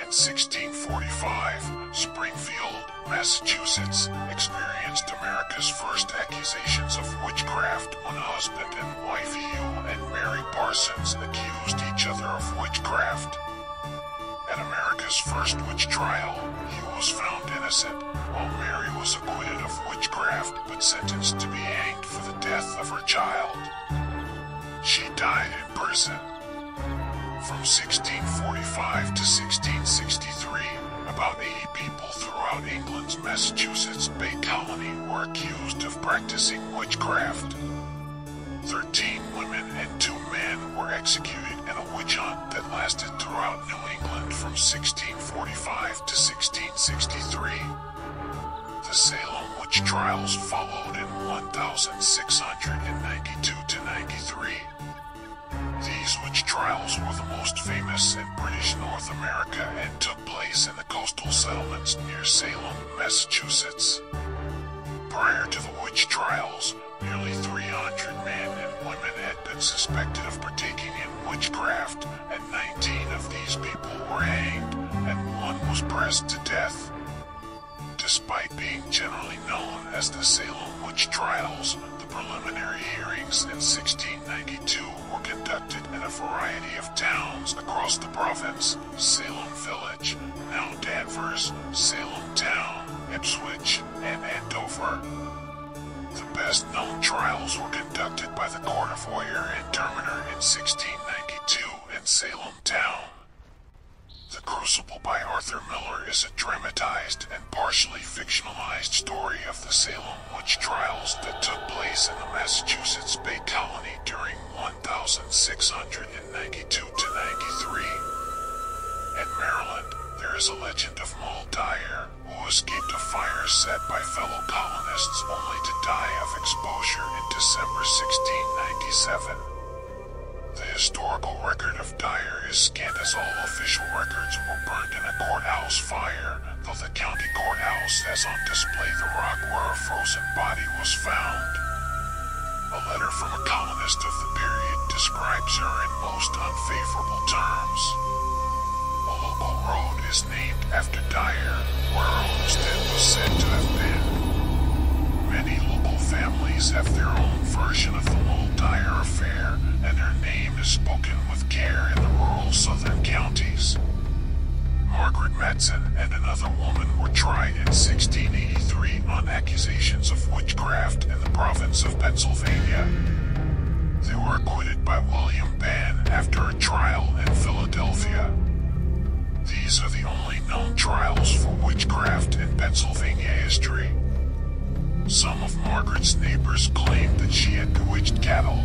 In 1645, Springfield, Massachusetts, experienced America's first accusations of witchcraft when husband and wife Hugh and Mary Parsons accused each other of witchcraft. At America's first witch trial, Hugh was found innocent, while Mary was acquitted of witchcraft but sentenced to be hanged for the death of her child. She died in prison. From 1645 to 1663, about 80 people throughout England's Massachusetts Bay Colony were accused of practicing witchcraft. 13 women and 2 men were executed in a witch hunt that lasted throughout New England from 1645 to 1663. The Salem witch trials followed in 1692 to 93. These witch trials were the most famous in British North America and took place in the coastal settlements near Salem, Massachusetts. Prior to the witch trials, nearly 300 men and women had been suspected of partaking in witchcraft, and 19 of these people were hanged, and 1 was pressed to death. Despite being generally known as the Salem witch trials, the preliminary hearings in 1692 were conducted in a variety of towns across the province: Salem Village, now Danvers, Salem Town, Ipswich, and Andover. The best-known trials were conducted by the Court of Oyer and Terminer in 1692 in Salem Town. The Crucible by Arthur Miller is a dramatized and partially fictionalized story of the Salem witch trials that took place in the Massachusetts Bay Colony during 1692 to 93. In Maryland, there is a legend of Moll Dyer, who escaped a fire set by fellow colonists only to die of exposure in December 1697. The historical record of Dyer is scant, as all official records were burned in a courthouse fire, though the county courthouse has on display the rock where a frozen body was found. A letter from a colonist of the period describes her in most unfavorable terms. A local road is named after Dyer, where her homestead was said to have been. Many local families have their own version of the Moll Dyer affair, and her name is spoken with care in the rural southern counties. Margaret Matson and another woman were tried in 1683 on accusations of witchcraft in the province of Pennsylvania. They were acquitted by William Penn after a trial in Philadelphia. These are the only known trials for witchcraft in Pennsylvania history. Some of Margaret's neighbors claimed that she had bewitched cattle.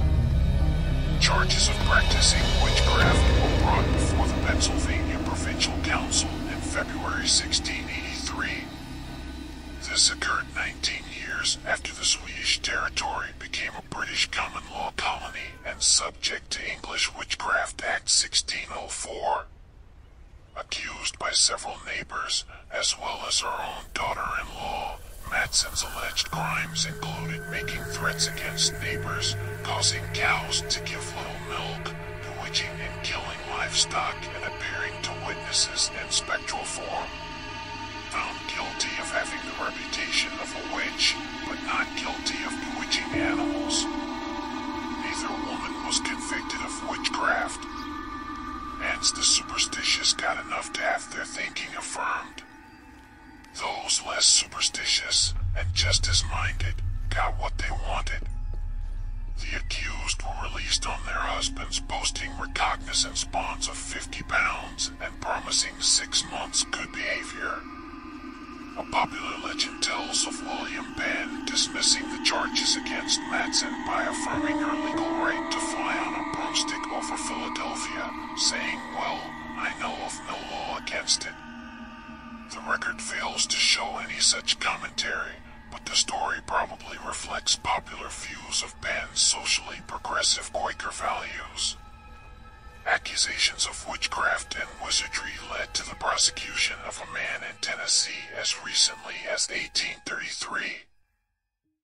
Charges of practicing witchcraft were brought before the Pennsylvania Provincial Council in February 1683. This occurred 19 years after the Swedish territory became a British common law colony and subject to English Witchcraft Act 1604. Accused by several neighbors, as well as her own daughter-in-law, Matson's alleged crimes included making threats against neighbors, causing cows to give little milk, bewitching and killing livestock, and appearing to witnesses in spectral form. Found guilty of having the reputation of a witch, but not guilty of bewitching animals. Neither woman was convicted of witchcraft. Hence, the superstitious got enough to have their thinking affirmed. Those less superstitious and just as minded got what they wanted. The accused were released on their husbands, boasting recognizance bonds of 50 pounds and promising 6 months good behavior. A popular legend tells of William Penn dismissing the charges against Matson by affirming her legal right to fly on a broomstick over Philadelphia, saying, "Well, I know of no law against it." The record fails to show any such commentary, but the story probably reflects popular views of Penn's socially progressive Quaker values. Accusations of witchcraft and wizardry led to the prosecution of a man in Tennessee as recently as 1833.